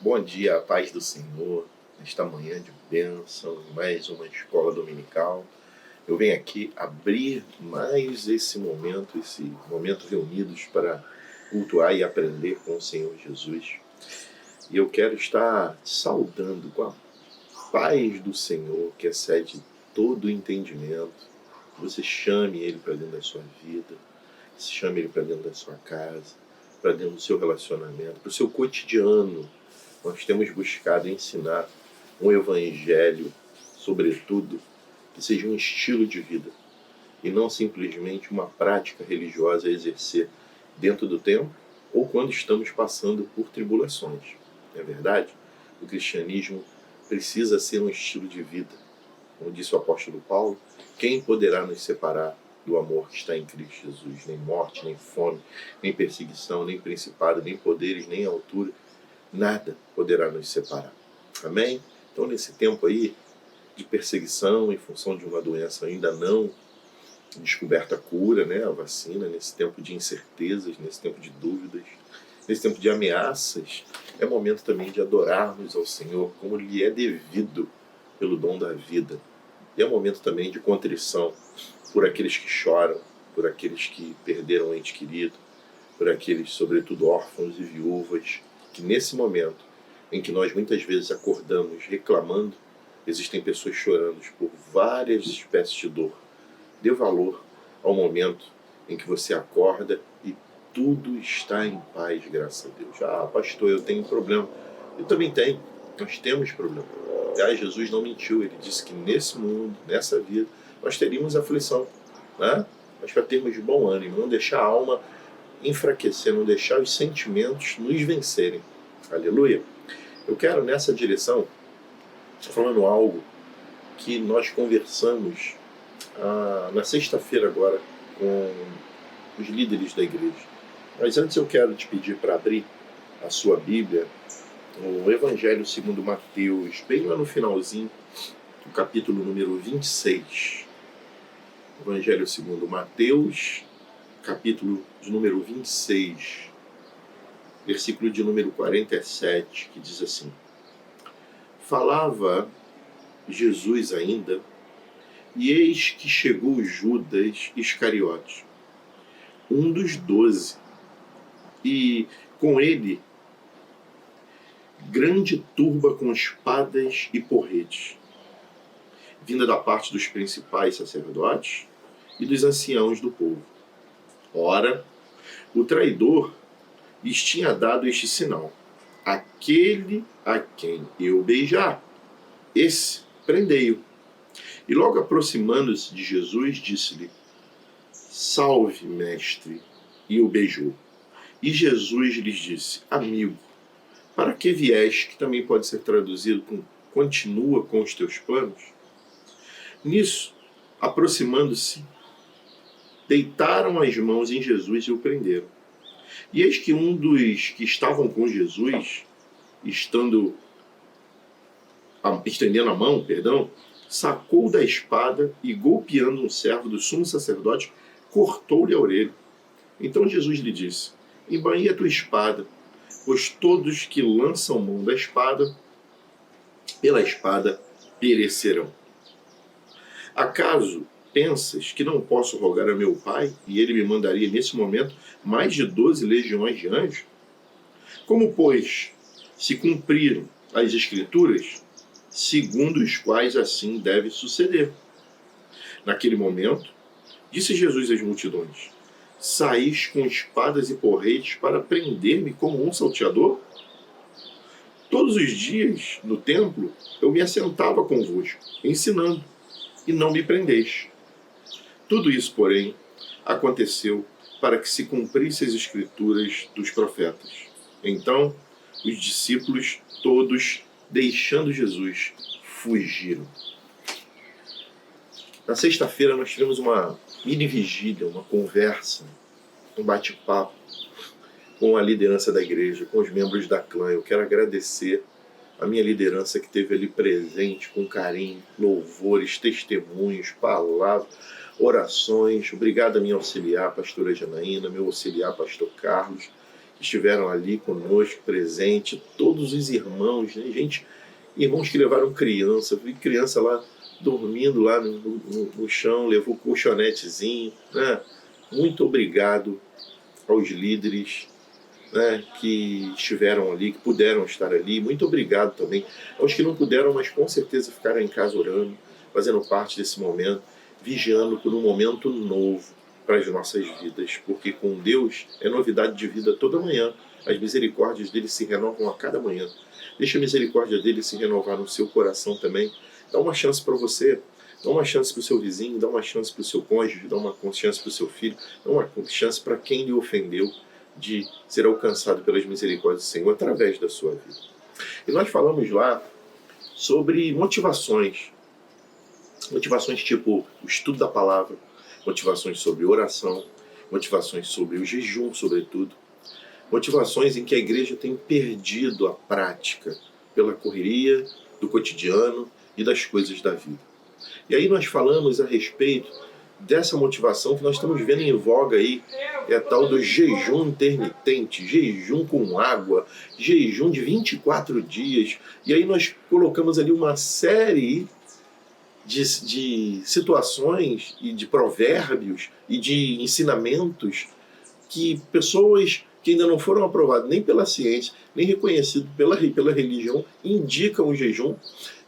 Bom dia, a paz do Senhor, nesta manhã de bênção, mais uma escola dominical. Eu venho aqui abrir mais esse momento reunidos para cultuar e aprender com o Senhor Jesus. E eu quero estar saudando com a paz do Senhor, que excede todo o entendimento. Que você chame Ele para dentro da sua vida, chame Ele para dentro da sua casa, para dentro do seu relacionamento, para o seu cotidiano. Nós temos buscado ensinar um evangelho, sobretudo, que seja um estilo de vida e não simplesmente uma prática religiosa a exercer dentro do templo ou quando estamos passando por tribulações. Não é verdade? O cristianismo precisa ser um estilo de vida. Como disse o apóstolo Paulo, quem poderá nos separar do amor que está em Cristo Jesus? Nem morte, nem fome, nem perseguição, nem principado, nem poderes, nem altura. Nada poderá nos separar. Amém? Então, nesse tempo aí de perseguição, em função de uma doença ainda não descoberta a cura, né, a vacina, nesse tempo de incertezas, nesse tempo de dúvidas, nesse tempo de ameaças, é momento também de adorarmos ao Senhor como lhe é devido pelo dom da vida. E é momento também de contrição por aqueles que choram, por aqueles que perderam um ente querido, por aqueles, sobretudo, órfãos e viúvas, que nesse momento em que nós muitas vezes acordamos reclamando, existem pessoas chorando por várias espécies de dor. Dê valor ao momento em que você acorda e tudo está em paz, graças a Deus. Ah, pastor, eu tenho problema. Eu também tenho. Nós temos problema. Aliás, Jesus não mentiu. Ele disse que nesse mundo, nessa vida, nós teríamos aflição, né? Mas para termos de bom ânimo, não deixar a alma enfraquecer, não deixar os sentimentos nos vencerem. Aleluia. Eu quero nessa direção, falando algo que nós conversamos na sexta-feira agora com os líderes da igreja. Mas antes eu quero te pedir para abrir a sua Bíblia, o Evangelho segundo Mateus, bem lá no finalzinho, do capítulo número 26. Evangelho segundo Mateus, capítulo de número 26, versículo de número 47, que diz assim: Falava Jesus ainda, e eis que chegou Judas Iscariote, um dos 12, e com ele grande turba com espadas e porretes, vinda da parte dos principais sacerdotes e dos anciãos do povo. Ora, o traidor lhes tinha dado este sinal: aquele a quem eu beijar, esse prendei-o. E logo aproximando-se de Jesus, disse-lhe: Salve, mestre, e o beijou. E Jesus lhes disse: Amigo, para que vieste, que também pode ser traduzido com continua com os teus planos? Nisso, aproximando-se, deitaram as mãos em Jesus e o prenderam. E eis que um dos que estavam com Jesus, estendendo a mão, sacou da espada e, golpeando um servo do sumo sacerdote, cortou-lhe a orelha. Então Jesus lhe disse: Embainhe a tua espada, pois todos que lançam mão da espada, pela espada perecerão. Acaso pensas que não posso rogar a meu Pai, e ele me mandaria nesse momento mais de 12 legiões de anjos? Como, pois, se cumpriram as Escrituras, segundo os quais assim deve suceder? Naquele momento, disse Jesus às multidões: Saís com espadas e porretes para prender-me como um salteador? Todos os dias, no templo, eu me assentava convosco, ensinando, e não me prendeis. Tudo isso, porém, aconteceu para que se cumprissem as Escrituras dos profetas. Então, os discípulos todos, deixando Jesus, fugiram. Na sexta-feira nós tivemos uma mini vigília, uma conversa, um bate-papo com a liderança da igreja, com os membros da clã. Eu quero agradecer a minha liderança que esteve ali presente com carinho, louvores, testemunhos, palavras, orações. Obrigado a minha auxiliar, pastora Janaína, meu auxiliar, pastor Carlos, estiveram ali conosco, presente, todos os irmãos, né? Irmãos que levaram criança, vi criança lá dormindo lá no chão, levou colchonetezinho, né? Muito obrigado aos líderes, né, que estiveram ali, que puderam estar ali. Muito obrigado também aos que não puderam, mas com certeza ficaram em casa orando, fazendo parte desse momento, vigiando por um momento novo para as nossas vidas, porque com Deus é novidade de vida toda manhã. As misericórdias dele se renovam a cada manhã. Deixa a misericórdia dele se renovar no seu coração também. Dá uma chance para você, dá uma chance para o seu vizinho, dá uma chance para o seu cônjuge, dá uma chance para o seu filho, dá uma chance para quem lhe ofendeu, de ser alcançado pelas misericórdias do Senhor através da sua vida. E nós falamos lá sobre motivações. Motivações tipo o estudo da palavra, motivações sobre oração, motivações sobre o jejum, sobretudo. Motivações em que a igreja tem perdido a prática pela correria do cotidiano e das coisas da vida. E aí nós falamos a respeito dessa motivação que nós estamos vendo em voga aí, é a tal do jejum intermitente, jejum com água, jejum de 24 dias. E aí nós colocamos ali uma série de situações e de provérbios e de ensinamentos que pessoas que ainda não foram aprovados nem pela ciência, nem reconhecidos pela religião, indicam o jejum.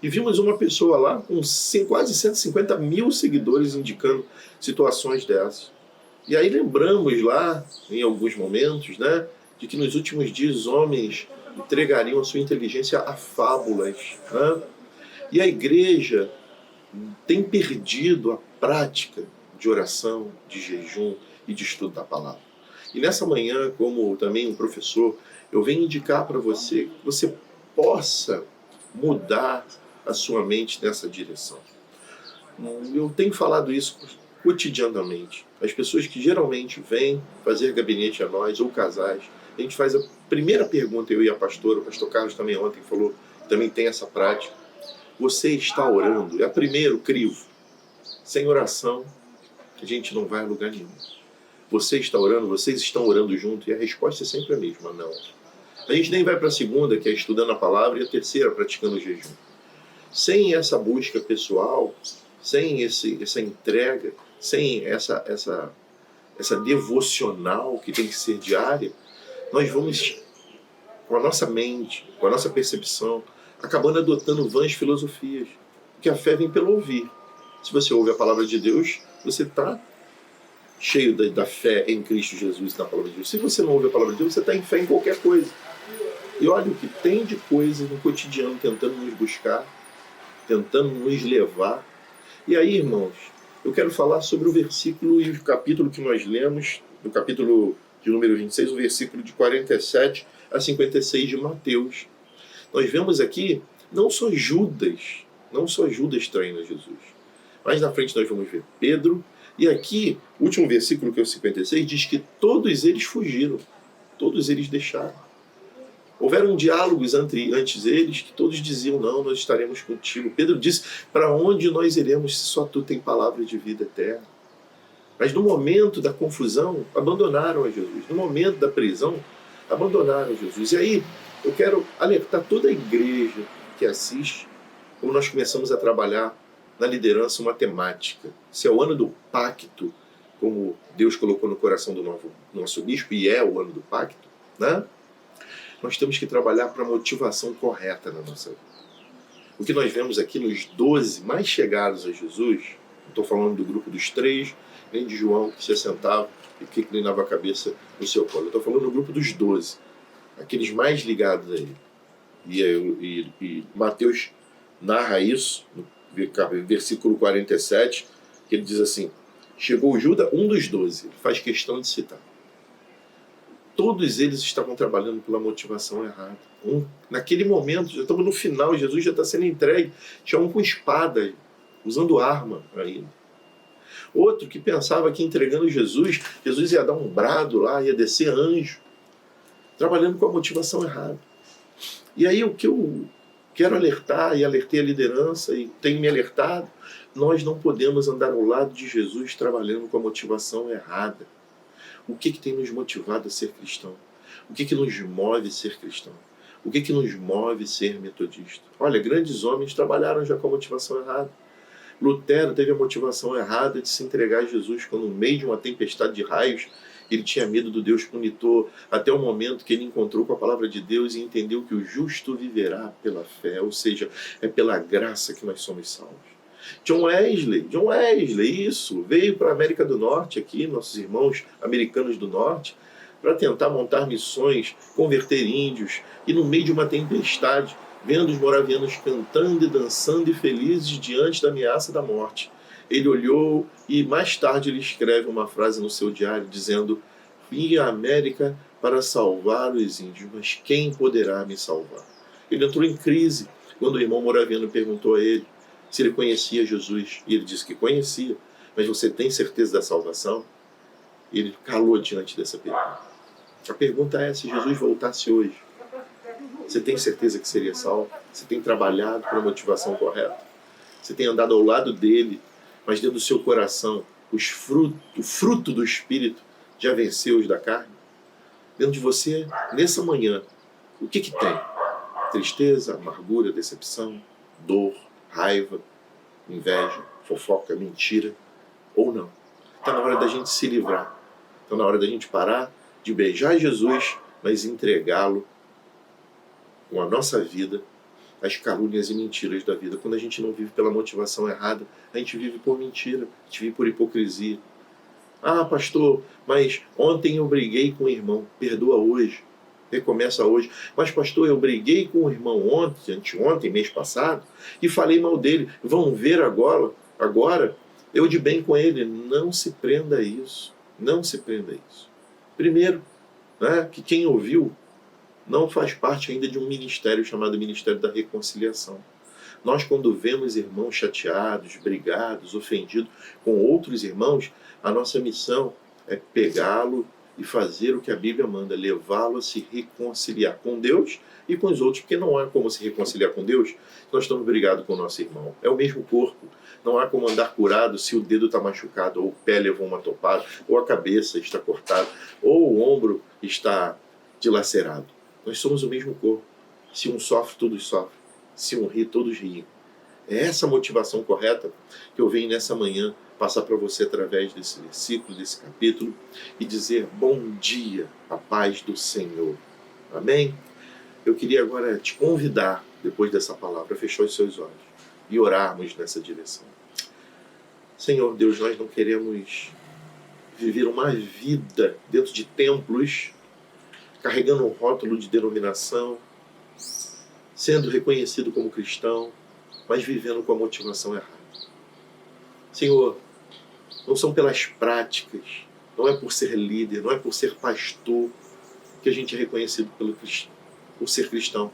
E vimos uma pessoa lá com quase 150 mil seguidores indicando situações dessas. E aí lembramos lá, em alguns momentos, né, de que nos últimos dias os homens entregariam a sua inteligência a fábulas, né? E a igreja tem perdido a prática de oração, de jejum e de estudo da palavra. E nessa manhã, como também um professor, eu venho indicar para você que você possa mudar a sua mente nessa direção. Eu tenho falado isso cotidianamente. As pessoas que geralmente vêm fazer gabinete a nós, ou casais, a gente faz a primeira pergunta, eu e a pastora, o pastor Carlos também ontem falou, também tem essa prática. Você está orando? É o primeiro crivo. Sem oração, a gente não vai a lugar nenhum. Você está orando? Vocês estão orando junto? E a resposta é sempre a mesma, não. A gente nem vai para a segunda, que é estudando a palavra, e a terceira, praticando o jejum. Sem essa busca pessoal, sem essa entrega, sem essa devocional que tem que ser diária, nós vamos, com a nossa mente, com a nossa percepção, acabando adotando vãs filosofias. Porque a fé vem pelo ouvir. Se você ouve a palavra de Deus, você está cheio da fé em Cristo Jesus, na palavra de Deus. Se você não ouve a palavra de Deus, você está em fé em qualquer coisa. E olha o que tem de coisa no cotidiano tentando nos buscar, tentando nos levar. E aí, irmãos, eu quero falar sobre o versículo e o capítulo que nós lemos, do capítulo de número 26, o versículo de 47 a 56 de Mateus. Nós vemos aqui não só Judas traindo a Jesus. Mais na frente nós vamos ver Pedro. E aqui, o último versículo, que é o 56, diz que todos eles fugiram. Todos eles deixaram. Houveram diálogos antes eles que todos diziam, não, nós estaremos contigo. Pedro disse, para onde nós iremos se só tu tem palavra de vida eterna? Mas no momento da confusão, abandonaram a Jesus. No momento da prisão, abandonaram Jesus. E aí, eu quero alertar toda a igreja que assiste, como nós começamos a trabalhar na liderança uma temática. Esse é o ano do pacto, como Deus colocou no coração do nosso bispo, e é o ano do pacto, né? Nós temos que trabalhar para a motivação correta na nossa vida. O que nós vemos aqui nos 12 mais chegados a Jesus, não estou falando do grupo dos 3, nem de João, que se assentava e que inclinava a cabeça no seu colo. Eu estou falando do grupo dos 12, aqueles mais ligados a ele. E Mateus narra isso, no versículo 47, que ele diz assim, chegou Judas, um dos 12, ele faz questão de citar. Todos eles estavam trabalhando pela motivação errada. Naquele momento, já estamos no final, Jesus já está sendo entregue, tinha um com espada, usando arma ainda. Outro que pensava que entregando Jesus ia dar um brado lá, ia descer anjo, trabalhando com a motivação errada. E aí o que eu quero alertar, e alertei a liderança, e tenho me alertado, nós não podemos andar ao lado de Jesus trabalhando com a motivação errada. O que tem nos motivado a ser cristão? O que nos move ser cristão? O que nos move ser metodista? Olha, grandes homens trabalharam já com a motivação errada. Lutero teve a motivação errada de se entregar a Jesus quando, no meio de uma tempestade de raios, ele tinha medo do Deus punitor, até o momento que ele encontrou com a palavra de Deus e entendeu que o justo viverá pela fé, ou seja, é pela graça que nós somos salvos. John Wesley, isso, veio para a América do Norte aqui, nossos irmãos americanos do Norte, para tentar montar missões, converter índios, e no meio de uma tempestade, vendo os moravianos cantando e dançando e felizes diante da ameaça da morte, ele olhou e mais tarde ele escreve uma frase no seu diário dizendo: vim à América para salvar os índios, mas quem poderá me salvar? Ele entrou em crise quando o irmão moraviano perguntou a ele se ele conhecia Jesus, e ele disse que conhecia, mas você tem certeza da salvação? E ele calou diante dessa pergunta. A pergunta é: se Jesus voltasse hoje, você tem certeza que seria salvo? Você tem trabalhado com a motivação correta? Você tem andado ao lado dele, mas dentro do seu coração o fruto do Espírito já venceu os da carne? Dentro de você, nessa manhã, o que tem? Tristeza, amargura, decepção, dor, raiva, inveja, fofoca, mentira, ou não? Está na hora da gente se livrar. Está na hora da gente parar de beijar Jesus, mas entregá-lo com a nossa vida às calúnias e mentiras da vida. Quando a gente não vive pela motivação errada, a gente vive por mentira, a gente vive por hipocrisia. Ah, pastor, mas ontem eu briguei com o irmão, perdoa hoje, recomeça hoje. Mas pastor, eu briguei com o irmão ontem, anteontem, mês passado, e falei mal dele. Vão ver agora, eu de bem com ele. Não se prenda a isso, não se prenda a isso. Primeiro, né, que quem ouviu não faz parte ainda de um ministério chamado Ministério da Reconciliação. Nós, quando vemos irmãos chateados, brigados, ofendidos com outros irmãos, a nossa missão é pegá-lo e fazer o que a Bíblia manda, levá-lo a se reconciliar com Deus e com os outros, porque não há como se reconciliar com Deus se nós estamos brigados com o nosso irmão. É o mesmo corpo. Não há como andar curado se o dedo está machucado, ou o pé levou uma topada, ou a cabeça está cortada, ou o ombro está dilacerado. Nós somos o mesmo corpo. Se um sofre, todos sofrem. Se um ri, todos riem. É essa motivação correta que eu venho nessa manhã passar para você através desse versículo, desse capítulo, e dizer: bom dia, a paz do Senhor. Amém? Eu queria agora te convidar, depois dessa palavra, a fechar os seus olhos e orarmos nessa direção. Senhor Deus, nós não queremos viver uma vida dentro de templos, carregando um rótulo de denominação, sendo reconhecido como cristão, mas vivendo com a motivação errada. Senhor, não são pelas práticas, não é por ser líder, não é por ser pastor que a gente é reconhecido por ser cristão.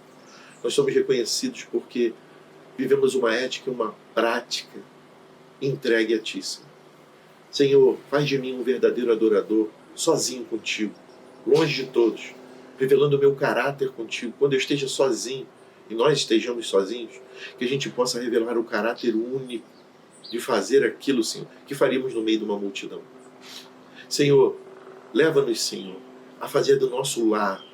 Nós somos reconhecidos porque vivemos uma ética e uma prática entregue a Ti, Senhor. Senhor, faz de mim um verdadeiro adorador, sozinho contigo, longe de todos, revelando o meu caráter contigo. Quando eu esteja sozinho, e nós estejamos sozinhos, que a gente possa revelar o caráter único de fazer aquilo, Senhor, que faríamos no meio de uma multidão. Senhor, leva-nos, Senhor, a fazer do nosso lar,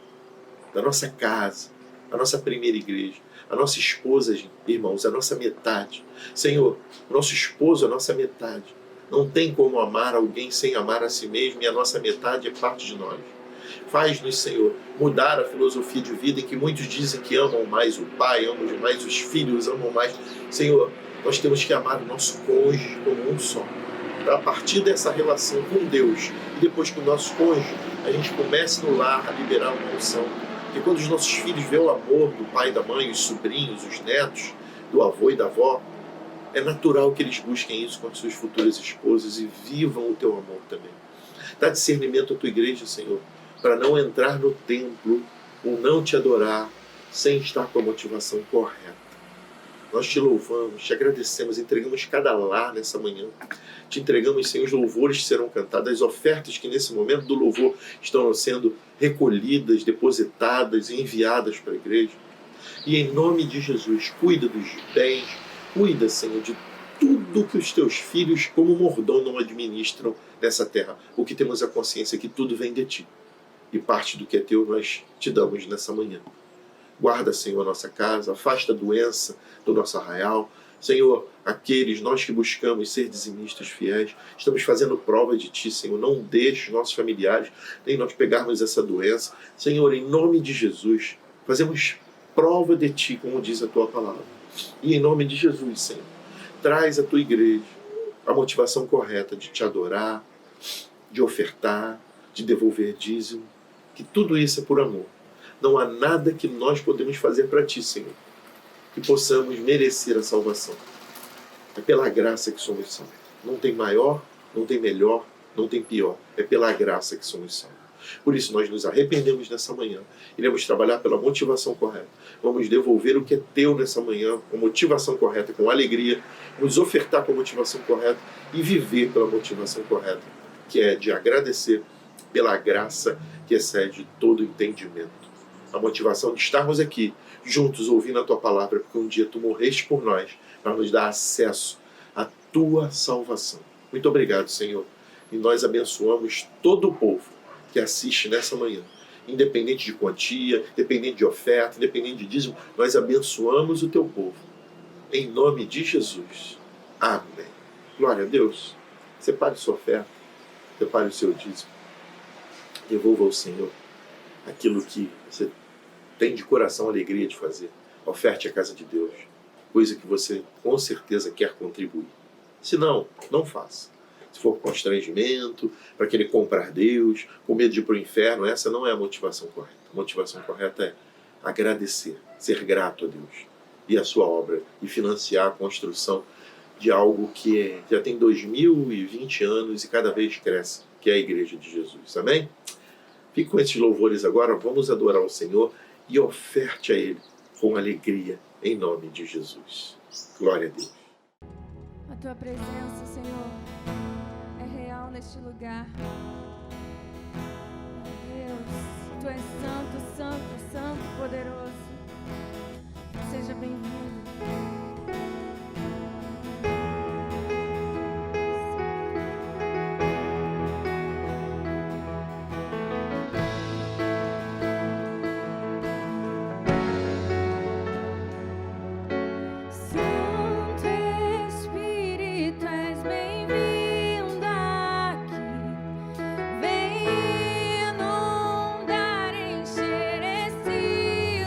da nossa casa, a nossa primeira igreja, a nossa esposa, irmãos, a nossa metade. Senhor, nosso esposo, a nossa metade. Não tem como amar alguém sem amar a si mesmo, e a nossa metade é parte de nós. Faz-nos, Senhor, mudar a filosofia de vida em que muitos dizem que amam mais o pai, amam mais os filhos, amam mais. Senhor, nós temos que amar o nosso cônjuge como um só. A partir dessa relação com Deus e depois com o nosso cônjuge, a gente começa no lar a liberar uma unção. Porque quando os nossos filhos veem o amor do pai e da mãe, os sobrinhos, os netos, do avô e da avó, é natural que eles busquem isso com as suas futuras esposas e vivam o teu amor também. Dá discernimento à tua igreja, Senhor, para não entrar no templo ou não te adorar sem estar com a motivação correta. Nós te louvamos, te agradecemos, entregamos cada lar nessa manhã. Te entregamos, Senhor, os louvores que serão cantados, as ofertas que nesse momento do louvor estão sendo recolhidas, depositadas e enviadas para a igreja. E em nome de Jesus, cuida dos bens, cuida, Senhor, de tudo que os teus filhos, como mordomo, administram nessa terra. O que temos a consciência é que tudo vem de ti. e parte do que é teu nós te damos nessa manhã. Guarda, Senhor, a nossa casa, afasta a doença do nosso arraial. Senhor, aqueles, nós que buscamos ser dizimistas fiéis, estamos fazendo prova de Ti, Senhor. Não deixe os nossos familiares, nem nós pegarmos essa doença. Senhor, em nome de Jesus, fazemos prova de Ti, como diz a Tua palavra. E em nome de Jesus, Senhor, traz à Tua igreja a motivação correta de Te adorar, de ofertar, de devolver dízimo, que tudo isso é por amor. Não há nada que nós podemos fazer para Ti, Senhor, que possamos merecer a salvação. É pela graça que somos salvos. Não tem maior, não tem melhor, não tem pior. É pela graça que somos salvos. Por isso nós nos arrependemos nessa manhã. Iremos trabalhar pela motivação correta. Vamos devolver o que é teu nessa manhã, com motivação correta, com alegria. Vamos ofertar com a motivação correta e viver pela motivação correta, que é de agradecer pela graça que excede todo entendimento. A motivação de estarmos aqui, juntos, ouvindo a Tua palavra, porque um dia Tu morreste por nós, para nos dar acesso à Tua salvação. Muito obrigado, Senhor. E nós abençoamos todo o povo que assiste nessa manhã. Independente de quantia, independente de oferta, independente de dízimo, nós abençoamos o Teu povo. Em nome de Jesus. Amém. Glória a Deus. Separe sua oferta, separe o seu dízimo. Devolva ao Senhor aquilo que você tem de coração alegria de fazer. Oferte à casa de Deus, coisa que você com certeza quer contribuir. Se não, não faça. Se for constrangimento, para querer comprar Deus, com medo de ir para o inferno, essa não é a motivação correta. A motivação correta é agradecer, ser grato a Deus e a sua obra, e financiar a construção de algo que já tem 2020 anos e cada vez cresce, que é a Igreja de Jesus. Amém? Fique com esses louvores agora, vamos adorar o Senhor e oferte a Ele com alegria, em nome de Jesus. Glória a Deus. A Tua presença, Senhor, é real neste lugar. Meu Deus, Tu és santo, santo, santo, poderoso. Seja bem-vindo. Vem inundar, encher esse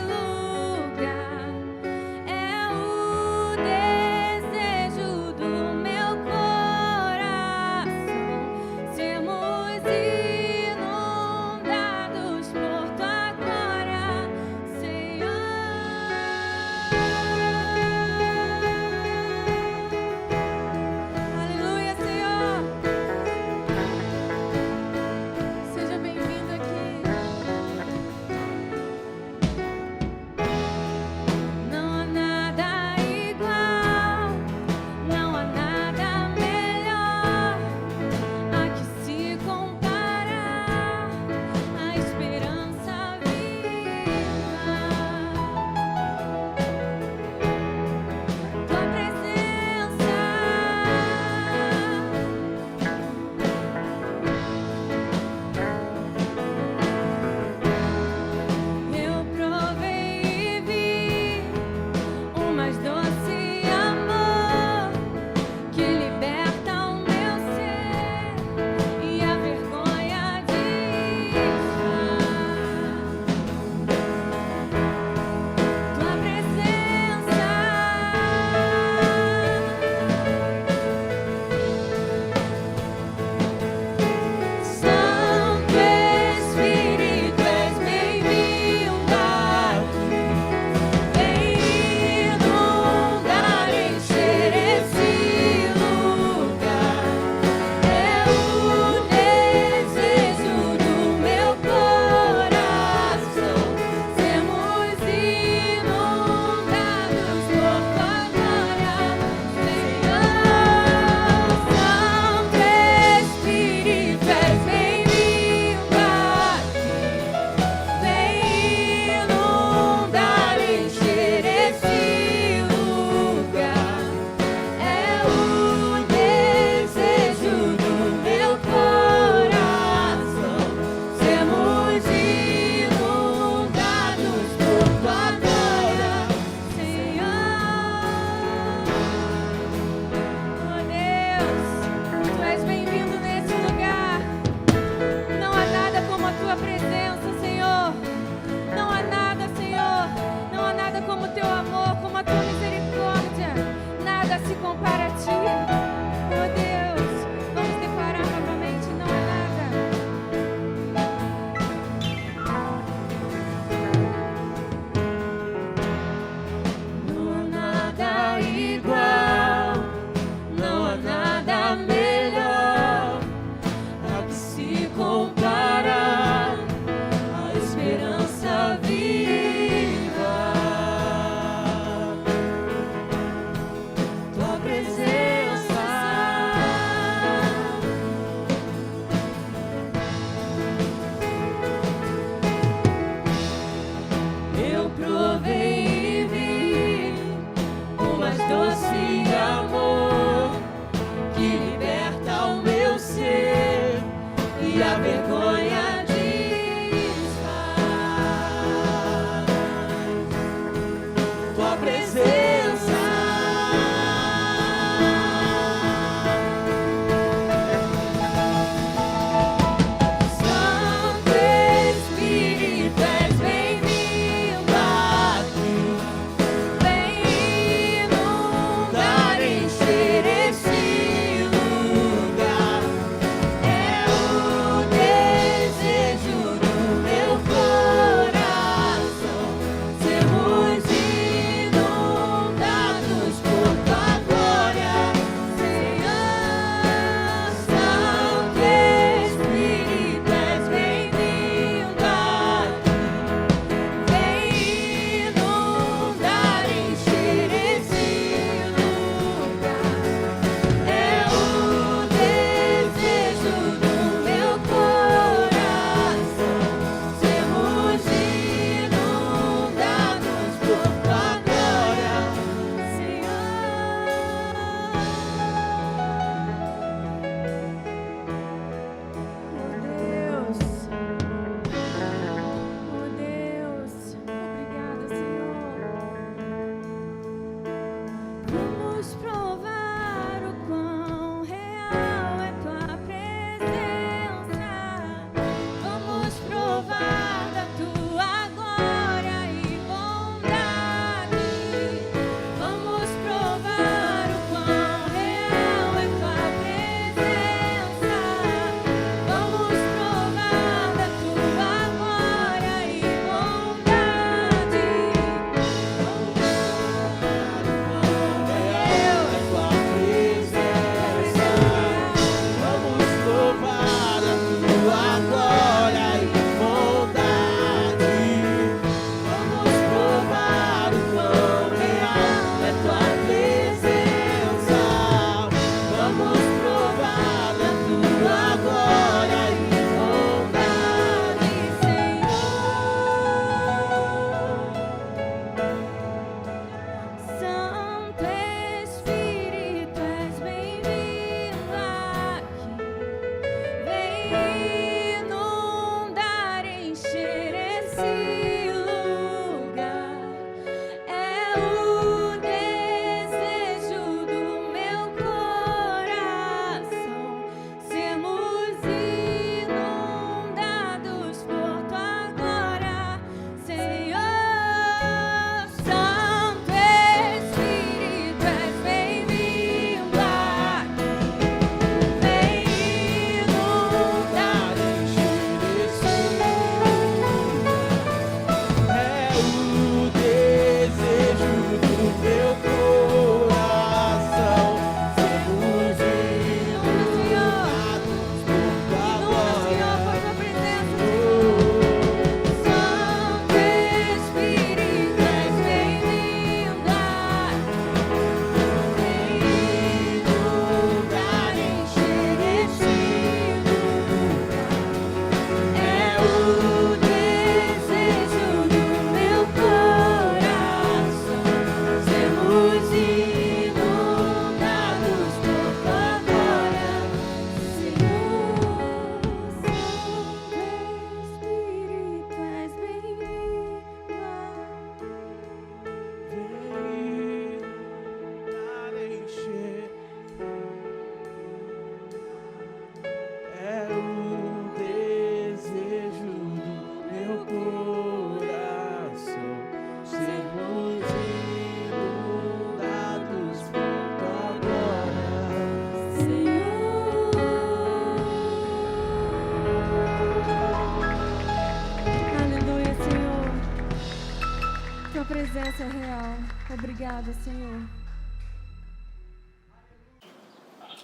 é real. Obrigada, Senhor.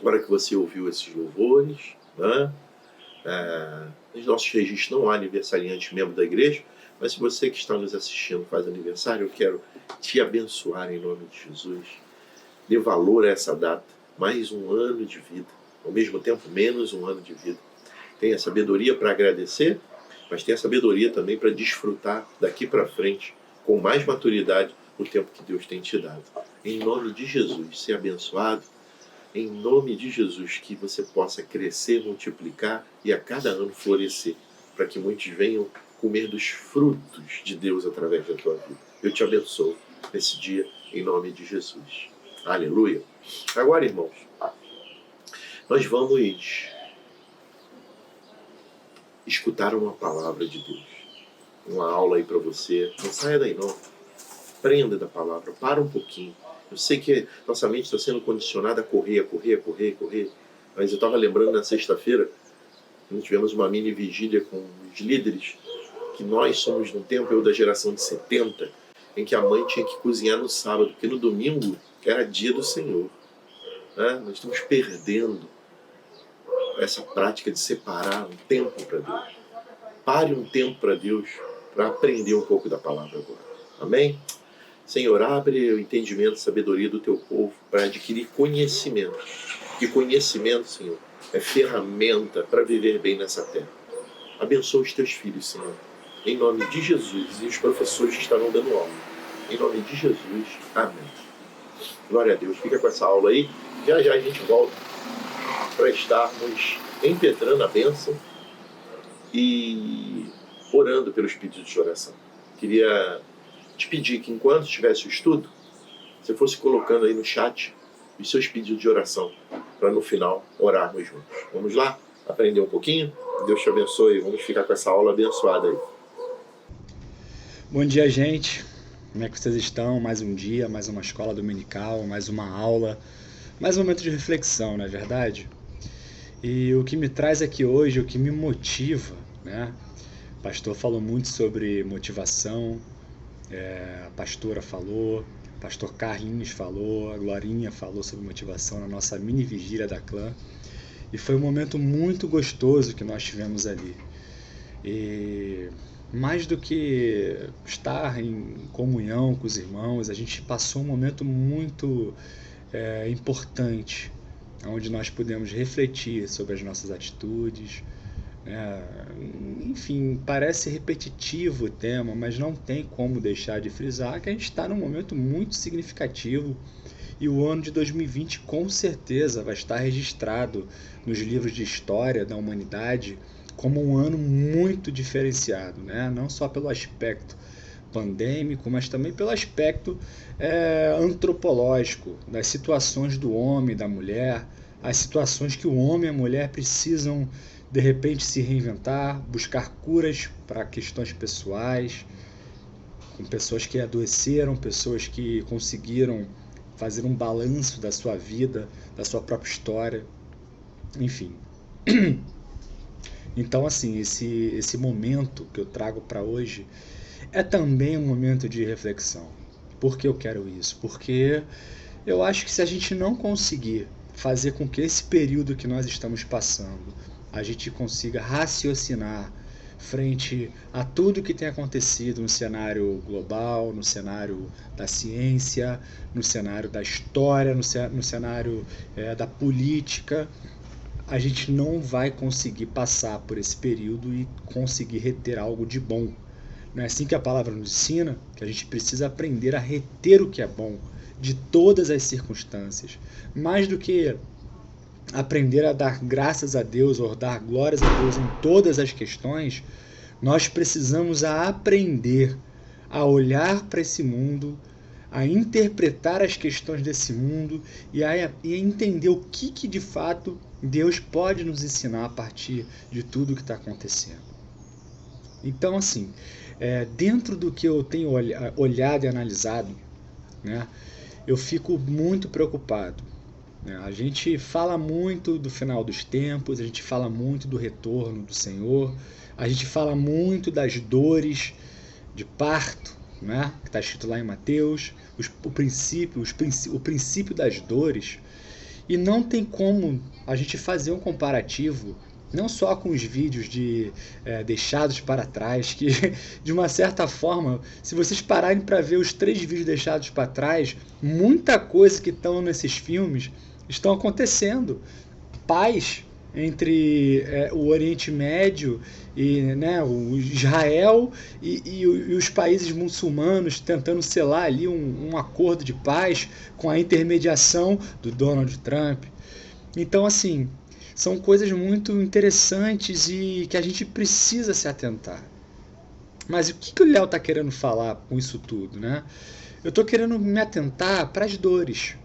Agora que você ouviu esses louvores, né? Nos nossos registros não há aniversariante membro da igreja, mas se você que está nos assistindo faz aniversário, eu quero te abençoar em nome de Jesus. Dê valor a essa data, mais um ano de vida, ao mesmo tempo menos um ano de vida. Tenha sabedoria para agradecer, mas tenha sabedoria também para desfrutar daqui para frente, com mais maturidade, o tempo que Deus tem te dado. Em nome de Jesus, ser abençoado. Em nome de Jesus, que você possa crescer, multiplicar e a cada ano florescer, para que muitos venham comer dos frutos de Deus através da tua vida. Eu te abençoo nesse dia, em nome de Jesus. Aleluia. Agora, irmãos, nós vamos escutar uma palavra de Deus. Uma aula aí para você. Não saia daí não. Aprenda da palavra. Para um pouquinho. Eu sei que nossa mente está sendo condicionada a correr. Mas eu estava lembrando na sexta-feira, nós tivemos uma mini vigília com os líderes, que nós somos num tempo, eu da geração de 70, em que a mãe tinha que cozinhar no sábado, porque no domingo era dia do Senhor. Né? Nós estamos perdendo essa prática de separar um tempo para Deus. Pare um tempo para Deus, para aprender um pouco da palavra agora. Amém? Senhor, abre o entendimento e sabedoria do teu povo para adquirir conhecimento. Que conhecimento, Senhor, é ferramenta para viver bem nessa terra. Abençoa os teus filhos, Senhor. Em nome de Jesus. E os professores que estarão dando aula. Em nome de Jesus. Amém. Glória a Deus. Fica com essa aula aí. Já já a gente volta para estarmos impetrando a bênção e orando pelos pedidos de oração. Queria te pedir que enquanto estivesse o estudo, você fosse colocando aí no chat os seus pedidos de oração, para no final orarmos juntos. Vamos lá? Aprender um pouquinho? Deus te abençoe. Vamos ficar com essa aula abençoada aí. Bom dia, gente. Como é que vocês estão? Mais um dia, mais uma escola dominical, mais uma aula, mais um momento de reflexão, não é verdade? E o que me traz aqui hoje, o que me motiva, né? O pastor falou muito sobre motivação, a pastora falou, o pastor Carlinhos falou, a Glorinha falou sobre motivação na nossa mini vigília da clã. E foi um momento muito gostoso que nós tivemos ali. E mais do que estar em comunhão com os irmãos, a gente passou um momento muito importante, onde nós pudemos refletir sobre as nossas atitudes. Enfim, parece repetitivo o tema, mas não tem como deixar de frisar que a gente está num momento muito significativo e o ano de 2020 com certeza vai estar registrado nos livros de história da humanidade como um ano muito diferenciado, né? Não só pelo aspecto pandêmico, mas também pelo aspecto antropológico, das situações do homem e da mulher, as situações que o homem e a mulher precisam de repente se reinventar, buscar curas para questões pessoais, com pessoas que adoeceram, pessoas que conseguiram fazer um balanço da sua vida, da sua própria história, enfim. Então, assim, esse momento que eu trago para hoje é também um momento de reflexão. Por que eu quero isso? Porque eu acho que se a gente não conseguir fazer com que esse período que nós estamos passando, a gente consiga raciocinar frente a tudo que tem acontecido no cenário global, no cenário da ciência, no cenário da história, no cenário da política, a gente não vai conseguir passar por esse período e conseguir reter algo de bom. Não é assim que a palavra nos ensina? Que a gente precisa aprender a reter o que é bom de todas as circunstâncias. Mais do que aprender a dar graças a Deus ou dar glórias a Deus em todas as questões, nós precisamos aprender a olhar para esse mundo, a interpretar as questões desse mundo e a entender o que de fato Deus pode nos ensinar a partir de tudo que está acontecendo. Então, assim, dentro do que eu tenho olhado e analisado, né, eu fico muito preocupado. A gente fala muito do final dos tempos, a gente fala muito do retorno do Senhor, a gente fala muito das dores de parto né? Que está escrito lá em Mateus, o princípio das dores. E não tem como a gente fazer um comparativo não só com os vídeos deixados para trás, que de uma certa forma, se vocês pararem para ver os 3 vídeos deixados para trás, muita coisa que estão nesses filmes estão acontecendo. Paz entre o Oriente Médio e, né, o Israel e os países muçulmanos tentando selar ali um acordo de paz com a intermediação do Donald Trump. Então, assim, são coisas muito interessantes e que a gente precisa se atentar. Mas o que o Léo está querendo falar com isso tudo, né? Eu estou querendo me atentar para as dores.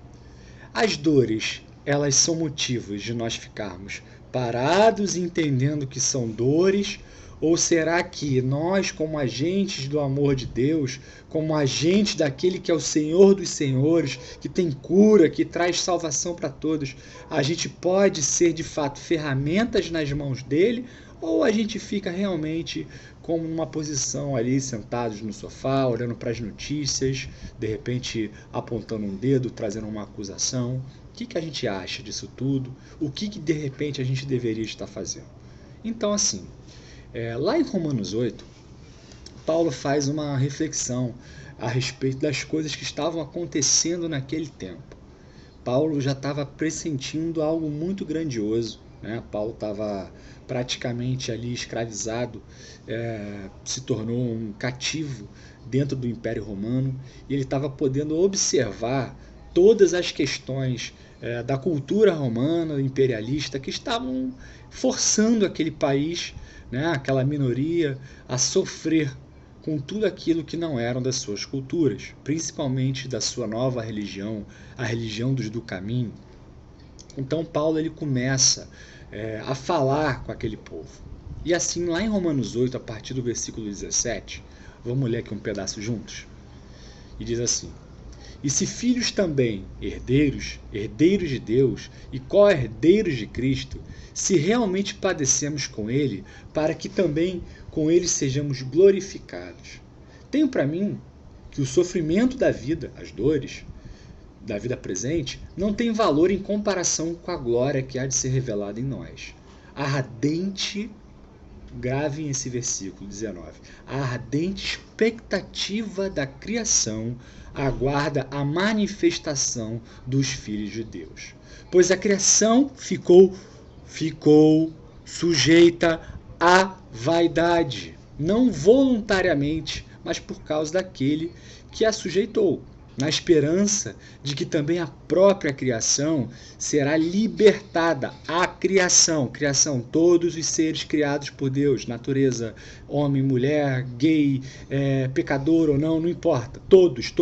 As dores, elas são motivos de nós ficarmos parados entendendo que são dores, ou será que nós, como agentes do amor de Deus, como agentes daquele que é o Senhor dos Senhores, que tem cura, que traz salvação para todos, a gente pode ser de fato ferramentas nas mãos dele, ou a gente fica realmente como numa posição ali, sentados no sofá, olhando para as notícias, de repente apontando um dedo, trazendo uma acusação? O que a gente acha disso tudo? O que de repente a gente deveria estar fazendo? Então, assim, lá em Romanos 8, Paulo faz uma reflexão a respeito das coisas que estavam acontecendo naquele tempo. Paulo já estava pressentindo algo muito grandioso, né? Paulo estava praticamente ali escravizado, se tornou um cativo dentro do Império Romano, e ele estava podendo observar todas as questões da cultura romana, imperialista, que estavam forçando aquele país, né, aquela minoria, a sofrer com tudo aquilo que não eram das suas culturas, principalmente da sua nova religião, a religião dos do caminho. Então Paulo ele começa a falar com aquele povo. E assim, lá em Romanos 8, a partir do versículo 17, vamos ler aqui um pedaço juntos? E diz assim: e se filhos também, herdeiros, herdeiros de Deus e co-herdeiros de Cristo, se realmente padecemos com ele, para que também com ele sejamos glorificados. Tenho para mim que o sofrimento da vida, as dores da vida presente, não tem valor em comparação com a glória que há de ser revelada em nós. A ardente, gravem esse versículo 19, a ardente expectativa da criação aguarda a manifestação dos filhos de Deus. Pois a criação ficou sujeita à vaidade, não voluntariamente, mas por causa daquele que a sujeitou, na esperança de que também a própria criação será libertada. A criação, todos os seres criados por Deus, natureza, homem, mulher, gay, pecador ou não, não importa, todos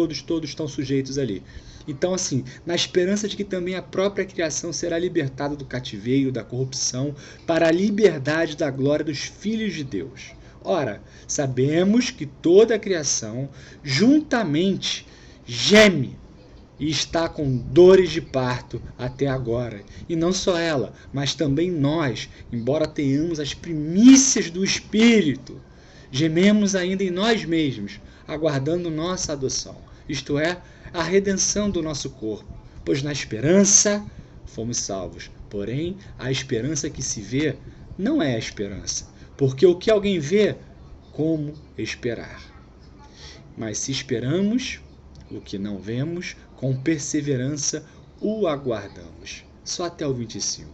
estão sujeitos ali. Então, assim, na esperança de que também a própria criação será libertada do cativeiro, da corrupção, para a liberdade da glória dos filhos de Deus. Ora, sabemos que toda a criação juntamente geme e está com dores de parto até agora. E não só ela, mas também nós, embora tenhamos as primícias do Espírito, gememos ainda em nós mesmos, aguardando nossa adoção, isto é, a redenção do nosso corpo, pois na esperança fomos salvos. Porém, a esperança que se vê não é a esperança, porque o que alguém vê, como esperar? Mas se esperamos o que não vemos, com perseverança o aguardamos. Só até o 25.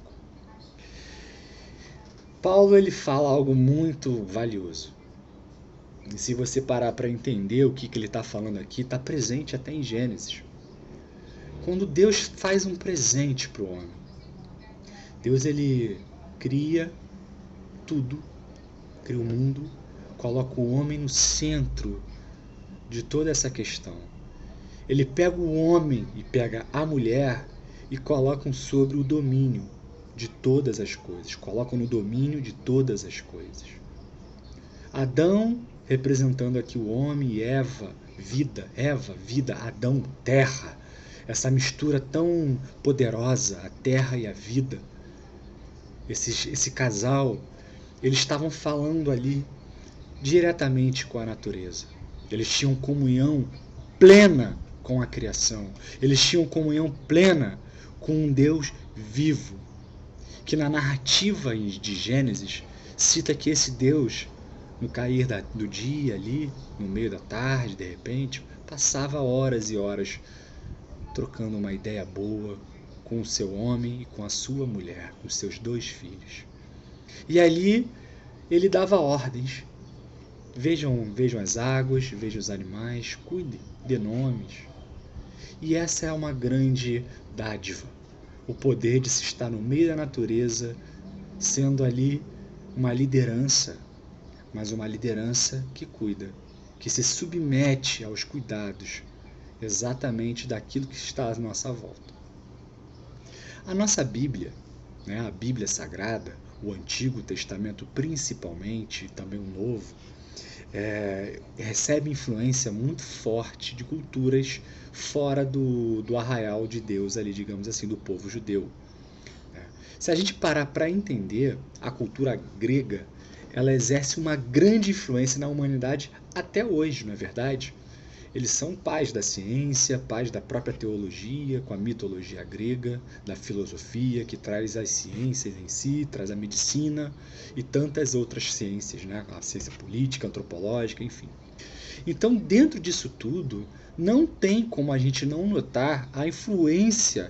Paulo ele fala algo muito valioso. E se você parar para entender o que ele está falando aqui, está presente até em Gênesis. Quando Deus faz um presente para o homem, Deus ele cria tudo, cria o mundo, coloca o homem no centro de toda essa questão. Ele pega o homem e pega a mulher e colocam sobre o domínio de todas as coisas, colocam no domínio de todas as coisas. Adão representando aqui o homem e Eva, vida, Adão, terra, essa mistura tão poderosa, a terra e a vida. Esse casal, eles estavam falando ali diretamente com a natureza. Eles tinham comunhão plena com a criação. Eles tinham comunhão plena com um Deus vivo, que na narrativa de Gênesis cita que esse Deus, no cair do dia ali, no meio da tarde, de repente, passava horas e horas trocando uma ideia boa com o seu homem e com a sua mulher, com seus 2 filhos. E ali ele dava ordens. Vejam as águas, vejam os animais, cuide, dê nomes. E essa é uma grande dádiva, o poder de se estar no meio da natureza, sendo ali uma liderança, mas uma liderança que cuida, que se submete aos cuidados exatamente daquilo que está à nossa volta. A nossa Bíblia, a Bíblia Sagrada, o Antigo Testamento principalmente, e também o Novo, recebe influência muito forte de culturas fora do arraial de Deus, ali, digamos assim, do povo judeu. Se a gente parar para entender, a cultura grega, ela exerce uma grande influência na humanidade até hoje, não é verdade? Eles são pais da ciência, pais da própria teologia, com a mitologia grega, da filosofia, que traz as ciências em si, traz a medicina e tantas outras ciências, a ciência política, antropológica, enfim. Então, dentro disso tudo, não tem como a gente não notar a influência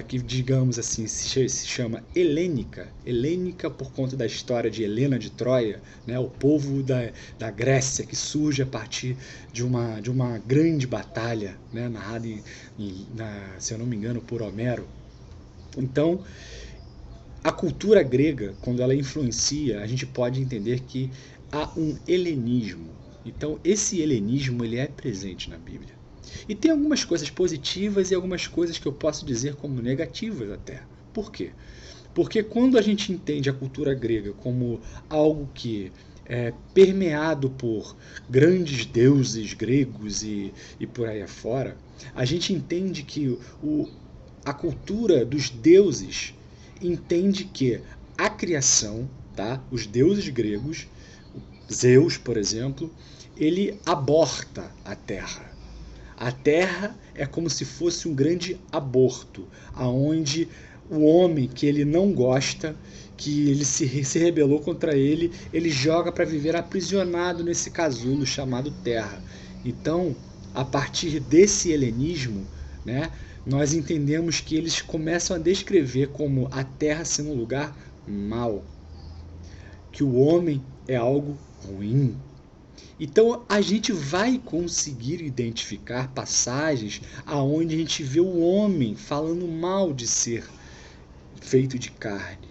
que, digamos assim, se chama helênica. Helênica por conta da história de Helena de Troia, o povo da Grécia que surge a partir de uma grande batalha, narrada, se eu não me engano, por Homero. Então, a cultura grega, quando ela influencia, a gente pode entender que há um helenismo. Então, esse helenismo ele é presente na Bíblia. E tem algumas coisas positivas e algumas coisas que eu posso dizer como negativas até. Por quê? Porque quando a gente entende a cultura grega como algo que é permeado por grandes deuses gregos e por aí afora, a gente entende que a cultura dos deuses entende que a criação, os deuses gregos, Zeus, por exemplo, ele aborta a Terra. A Terra é como se fosse um grande aborto, aonde o homem que ele não gosta, que ele se rebelou contra ele joga para viver aprisionado nesse casulo chamado Terra. Então, a partir desse helenismo, nós entendemos que eles começam a descrever como a Terra sendo um lugar mau, que o homem é algo ruim. Então a gente vai conseguir identificar passagens aonde a gente vê o homem falando mal de ser feito de carne,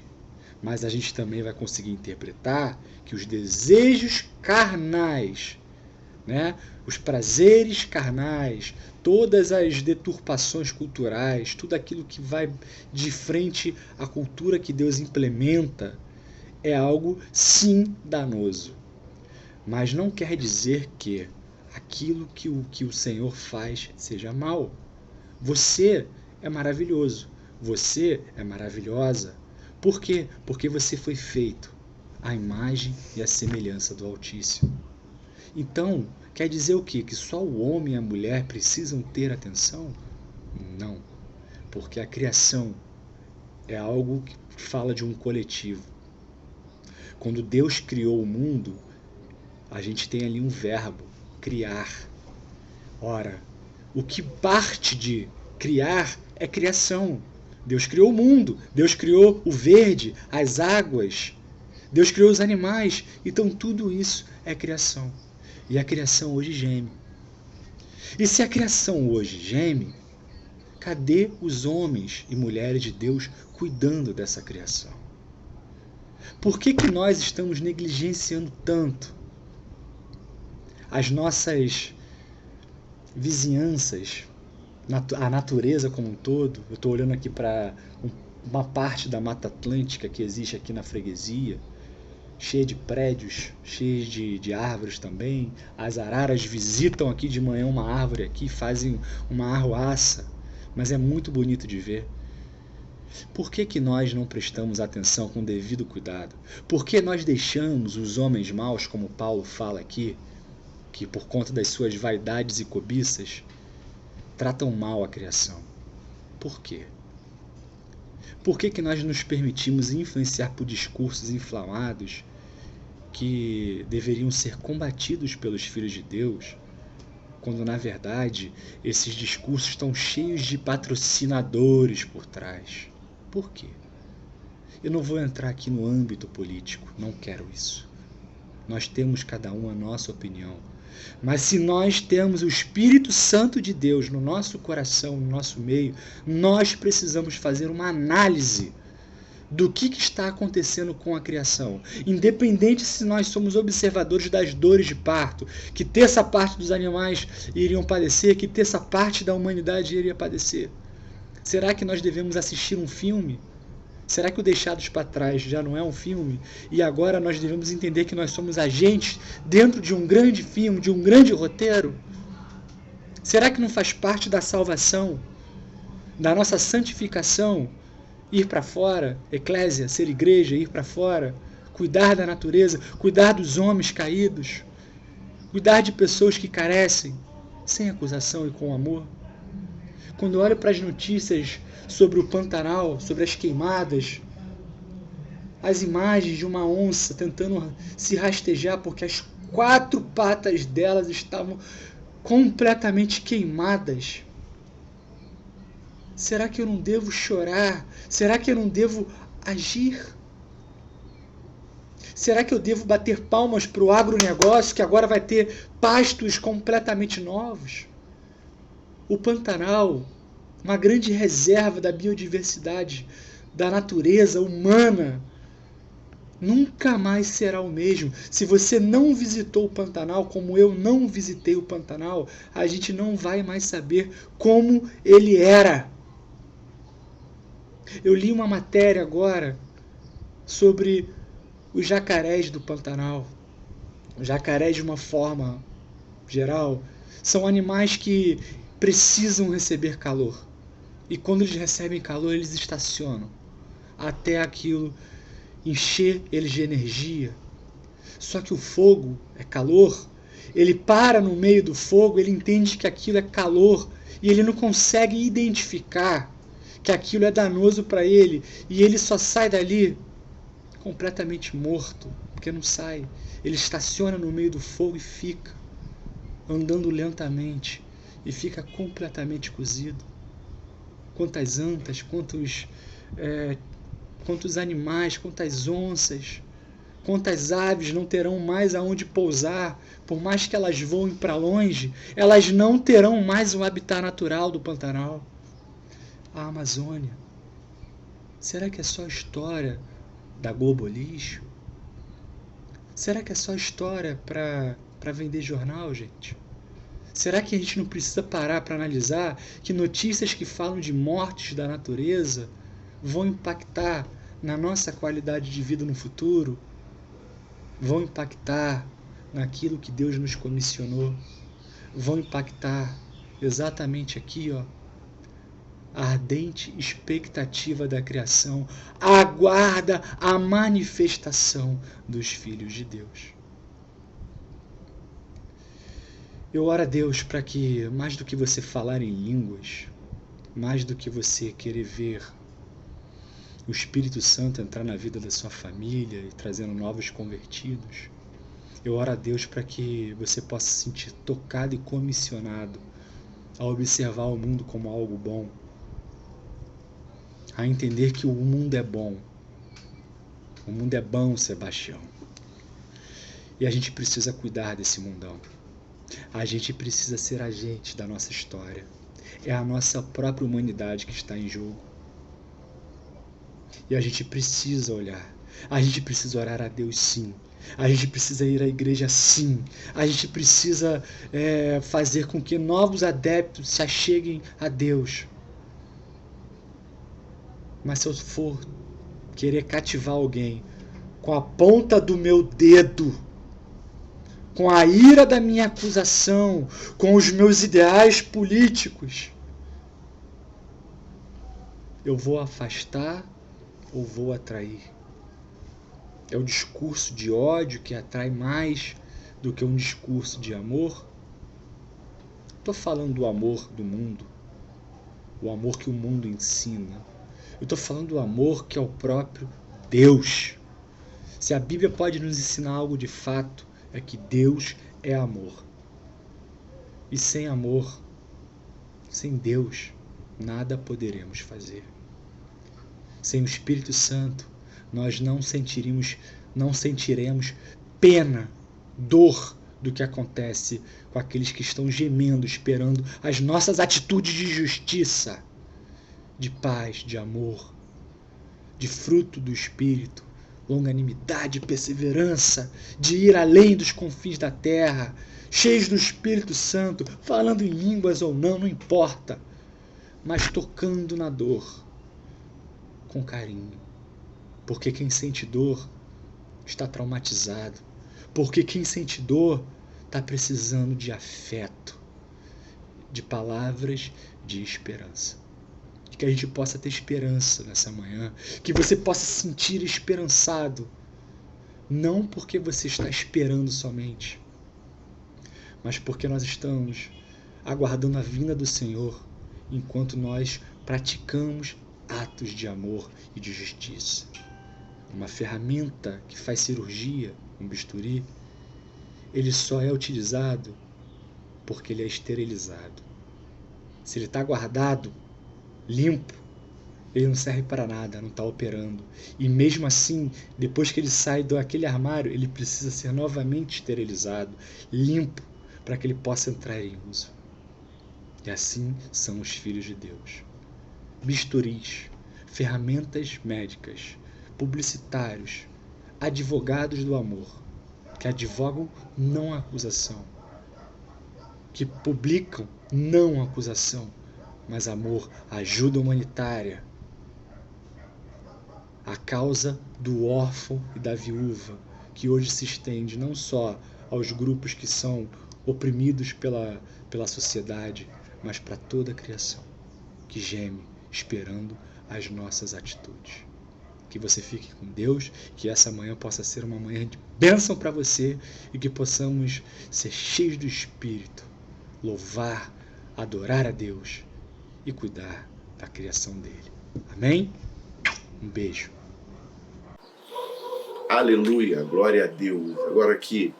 mas a gente também vai conseguir interpretar que os desejos carnais, os prazeres carnais, todas as deturpações culturais, tudo aquilo que vai de frente à cultura que Deus implementa, é algo sim danoso. Mas não quer dizer que aquilo que o Senhor faz seja mal. Você é maravilhoso. Você é maravilhosa. Por quê? Porque você foi feito à imagem e à semelhança do Altíssimo. Então, quer dizer o quê? Que só o homem e a mulher precisam ter atenção? Não. Porque a criação é algo que fala de um coletivo. Quando Deus criou o mundo, a gente tem ali um verbo, criar. Ora, o que parte de criar é criação. Deus criou o mundo, Deus criou o verde, as águas, Deus criou os animais. Então tudo isso é criação. E a criação hoje geme. E se a criação hoje geme, cadê os homens e mulheres de Deus cuidando dessa criação? Por que nós estamos negligenciando tanto as nossas vizinhanças, a natureza como um todo? Eu estou olhando aqui para uma parte da Mata Atlântica que existe aqui na freguesia, cheia de prédios, cheia de árvores também. As araras visitam aqui de manhã uma árvore aqui, fazem uma arruaça, mas é muito bonito de ver. Por que nós não prestamos atenção com o devido cuidado? Por que nós deixamos os homens maus, como Paulo fala aqui, que, por conta das suas vaidades e cobiças, tratam mal a criação. Por quê? Por que nós nos permitimos influenciar por discursos inflamados que deveriam ser combatidos pelos filhos de Deus, quando na verdade esses discursos estão cheios de patrocinadores por trás? Por quê? Eu não vou entrar aqui no âmbito político, não quero isso. Nós temos cada um a nossa opinião. Mas se nós temos o Espírito Santo de Deus no nosso coração, no nosso meio, nós precisamos fazer uma análise do que está acontecendo com a criação. Independente se nós somos observadores das dores de parto, que terça parte dos animais iriam padecer, que terça parte da humanidade iria padecer. Será que nós devemos assistir um filme? Será que o Deixados para Trás já não é um filme? E agora nós devemos entender que nós somos agentes dentro de um grande filme, de um grande roteiro? Será que não faz parte da salvação, da nossa santificação, ir para fora, eclésia, ser igreja, ir para fora, cuidar da natureza, cuidar dos homens caídos, cuidar de pessoas que carecem, sem acusação e com amor? Quando eu olho para as notícias sobre o Pantanal, sobre as queimadas, as imagens de uma onça tentando se rastejar porque as 4 patas delas estavam completamente queimadas. Será que eu não devo chorar? Será que eu não devo agir? Será que eu devo bater palmas para o agronegócio que agora vai ter pastos completamente novos? O Pantanal, uma grande reserva da biodiversidade, da natureza humana, nunca mais será o mesmo. Se você não visitou o Pantanal, como eu não visitei o Pantanal, a gente não vai mais saber como ele era. Eu li uma matéria agora sobre os jacarés do Pantanal. Os jacarés, de uma forma geral, são animais que precisam receber calor. E quando eles recebem calor, eles estacionam até aquilo encher eles de energia. Só que o fogo é calor. Ele para no meio do fogo, ele entende que aquilo é calor e ele não consegue identificar que aquilo é danoso para ele, e ele só sai dali completamente morto, porque não sai. Ele estaciona no meio do fogo e fica andando lentamente e fica completamente cozido. Quantas antas, quantos animais, quantas onças, quantas aves não terão mais aonde pousar, por mais que elas voem para longe, elas não terão mais o habitat natural do Pantanal. A Amazônia, será que é só história da Globo Lixo? Será que é só história para vender jornal, gente? Será que a gente não precisa parar para analisar que notícias que falam de mortes da natureza vão impactar na nossa qualidade de vida no futuro? Vão impactar naquilo que Deus nos comissionou? Vão impactar exatamente aqui, ó. A ardente expectativa da criação aguarda a manifestação dos filhos de Deus. Eu oro a Deus para que, mais do que você falar em línguas, mais do que você querer ver o Espírito Santo entrar na vida da sua família e trazendo novos convertidos, eu oro a Deus para que você possa se sentir tocado e comissionado a observar o mundo como algo bom, a entender que o mundo é bom. O mundo é bom, Sebastião. E a gente precisa cuidar desse mundão. A gente precisa ser agente da nossa história. É a nossa própria humanidade que está em jogo. E a gente precisa olhar. A gente precisa orar a Deus, sim. A gente precisa ir à igreja, sim. A gente precisa fazer com que novos adeptos se acheguem a Deus. Mas se eu for querer cativar alguém com a ponta do meu dedo, com a ira da minha acusação, com os meus ideais políticos, eu vou afastar ou vou atrair? É o discurso de ódio que atrai mais do que um discurso de amor. Estou falando do amor do mundo, o amor que o mundo ensina. Eu estou falando do amor que é o próprio Deus. Se a Bíblia pode nos ensinar algo de fato, é que Deus é amor. E sem amor, sem Deus, nada poderemos fazer. Sem o Espírito Santo, nós não sentiremos pena, dor do que acontece com aqueles que estão gemendo, esperando as nossas atitudes de justiça, de paz, de amor, de fruto do Espírito, longanimidade, perseverança, de ir além dos confins da terra, cheios do Espírito Santo, falando em línguas ou não importa, mas tocando na dor com carinho. Porque quem sente dor está traumatizado. Porque quem sente dor está precisando de afeto, de palavras de esperança. Que a gente possa ter esperança nessa manhã, que você possa se sentir esperançado, não porque você está esperando somente, mas porque nós estamos aguardando a vinda do Senhor, enquanto nós praticamos atos de amor e de justiça. Uma ferramenta que faz cirurgia, um bisturi, ele só é utilizado porque ele é esterilizado. Se ele está guardado, limpo, ele não serve para nada, não está operando. E mesmo assim, depois que ele sai daquele armário, ele precisa ser novamente esterilizado, limpo, para que ele possa entrar em uso. E assim são os filhos de Deus. Bisturis, ferramentas médicas, publicitários, advogados do amor, que advogam não acusação, que publicam não acusação, mas amor, ajuda humanitária, a causa do órfão e da viúva, que hoje se estende não só aos grupos que são oprimidos pela sociedade, mas para toda a criação, que geme esperando as nossas atitudes. Que você fique com Deus, que essa manhã possa ser uma manhã de bênção para você e que possamos ser cheios do Espírito, louvar, adorar a Deus e cuidar da criação dele. Amém? Um beijo. Aleluia, glória a Deus. Agora aqui,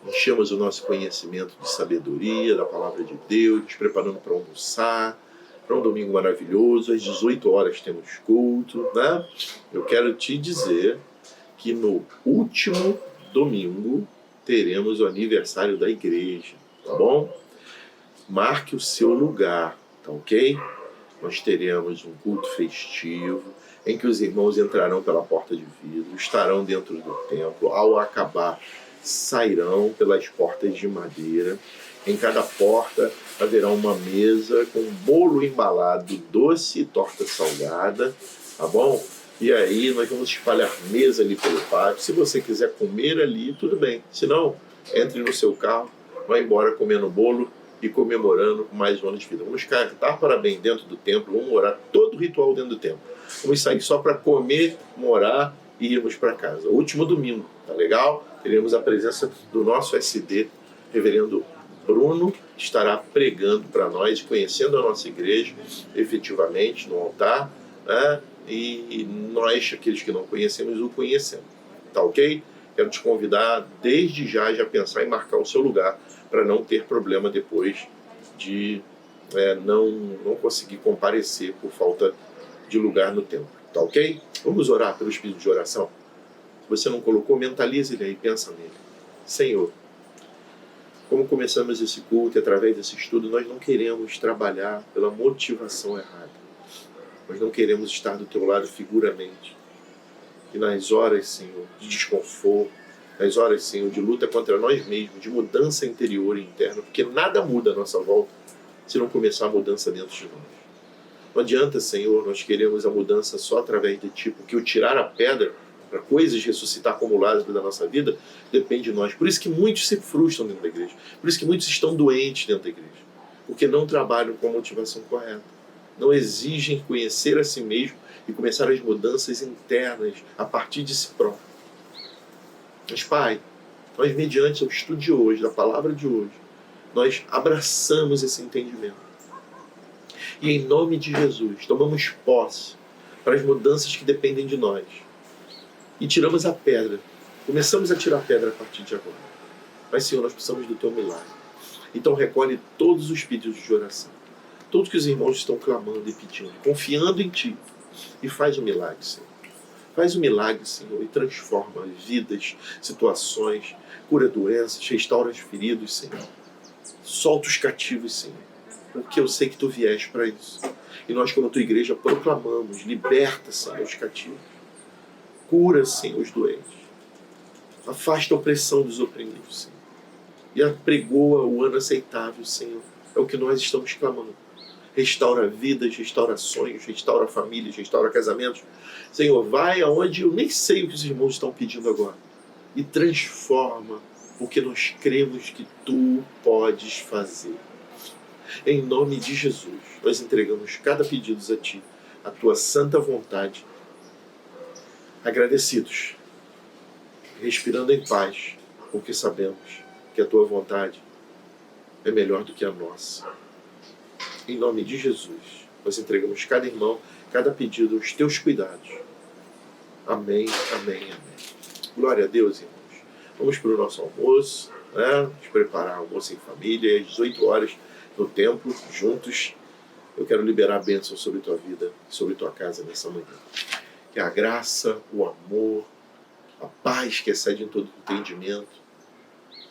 enchemos o nosso conhecimento de sabedoria, da palavra de Deus, nos preparando para almoçar, para um domingo maravilhoso. Às 18 horas temos culto, né? Eu quero te dizer que no último domingo teremos o aniversário da igreja, tá bom? Marque o seu lugar, tá ok? Nós teremos um culto festivo, em que os irmãos entrarão pela porta de vidro, estarão dentro do templo, ao acabar sairão pelas portas de madeira. Em cada porta haverá uma mesa com bolo embalado, doce e torta salgada, tá bom? E aí nós vamos espalhar mesa ali pelo pátio. Se você quiser comer ali, tudo bem. Se não, entre no seu carro, vai embora comendo bolo e comemorando mais um ano de vida. Vamos cantar parabéns dentro do templo, vamos orar todo o ritual dentro do templo. Vamos sair só para comer, morar e irmos para casa. Último domingo, tá legal? Teremos a presença do nosso SD, reverendo Bruno, estará pregando para nós, conhecendo a nossa igreja efetivamente no altar, né? E nós, aqueles que não conhecemos, o conhecemos. Tá ok? Quero te convidar desde já a pensar em marcar o seu lugar para não ter problema depois de não conseguir comparecer por falta de lugar no templo. Tá ok? Vamos orar pelos pedidos de oração. Se você não colocou, mentalize ele aí, pensa nele. Senhor, como começamos esse culto e através desse estudo, nós não queremos trabalhar pela motivação errada. Nós não queremos estar do teu lado figuramente. E nas horas, Senhor, de desconforto, nas horas, Senhor, de luta contra nós mesmos, de mudança interior e interna, porque nada muda à nossa volta se não começar a mudança dentro de nós. Não adianta, Senhor, nós queremos a mudança só através de Ti, porque o tirar a pedra para coisas ressuscitar acumuladas da nossa vida depende de nós. Por isso que muitos se frustram dentro da igreja. Por isso que muitos estão doentes dentro da igreja. Porque não trabalham com a motivação correta. Não exigem conhecer a si mesmo e começar as mudanças internas a partir de si próprio. Mas, Pai, Nós, mediante o estudo de hoje, da palavra de hoje, nós abraçamos esse entendimento. E em nome de Jesus, tomamos posse para as mudanças que dependem de nós. E tiramos a pedra. Começamos a tirar a pedra a partir de agora. Mas, Senhor, nós precisamos do Teu milagre. Então recolhe todos os pedidos de oração. Tudo que os irmãos estão clamando e pedindo, confiando em Ti. E faz o milagre, Senhor. Faz o milagre, Senhor, e transforma vidas, situações, cura doenças, restaura os feridos, Senhor. Solta os cativos, Senhor. Porque eu sei que Tu vieste para isso. E nós, como Tua igreja, proclamamos, liberta, Senhor, os cativos. Cura, Senhor, os doentes. Afasta a opressão dos oprimidos, Senhor. E apregoa o ano aceitável, Senhor. É o que nós estamos clamando. Restaura vidas, restaura sonhos, restaura famílias, restaura casamentos. Senhor, vai aonde eu nem sei o que os irmãos estão pedindo agora. E transforma, porque nós cremos que Tu podes fazer. Em nome de Jesus, nós entregamos cada pedido a Ti, a Tua santa vontade, agradecidos, respirando em paz, porque sabemos que a Tua vontade é melhor do que a nossa. Em nome de Jesus, nós entregamos cada irmão, cada pedido aos Teus cuidados. Amém, amém, amém. Glória a Deus, irmãos. Vamos para o nosso almoço, né? Vamos preparar almoço em família, às 18 horas no templo, juntos. Eu quero liberar a bênção sobre tua vida, sobre tua casa nessa manhã. Que a graça, o amor, a paz que excede em todo entendimento,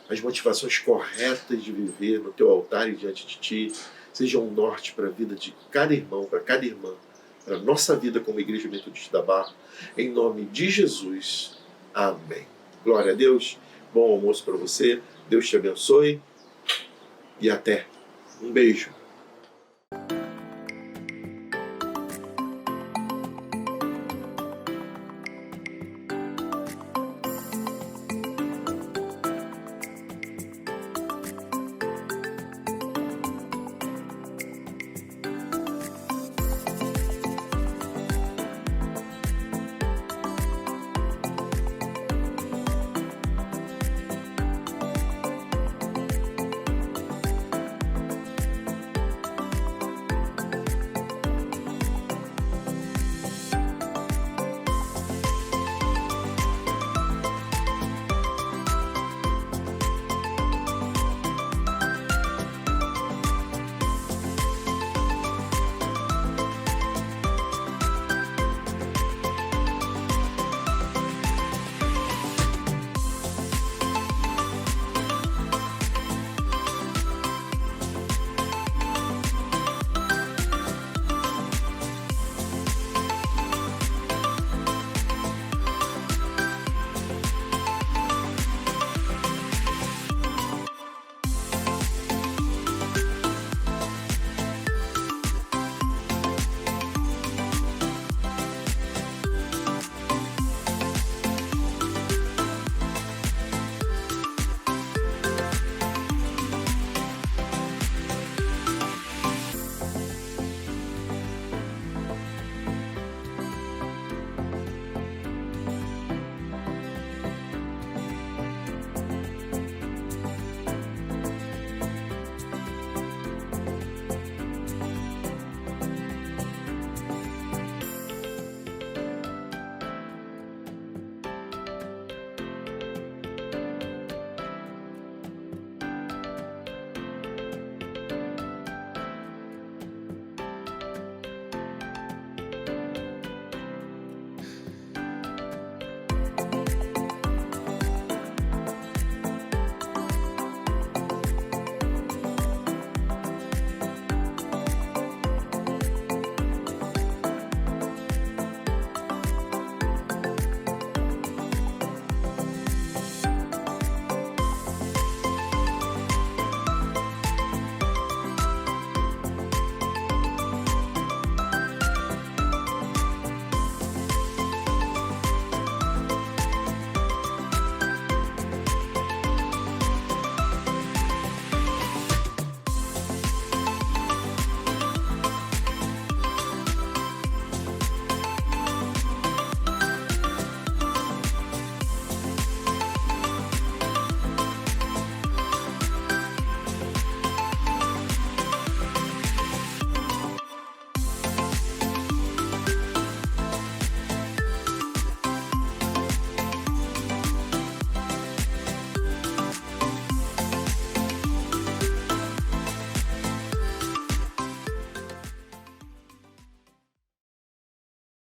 as motivações corretas de viver no teu altar e diante de Ti, sejam um norte para a vida de cada irmão, para cada irmã, para a nossa vida como Igreja Metodista da Barra, em nome de Jesus. Amém. Glória a Deus. Bom almoço para você. Deus te abençoe. E até. Um beijo.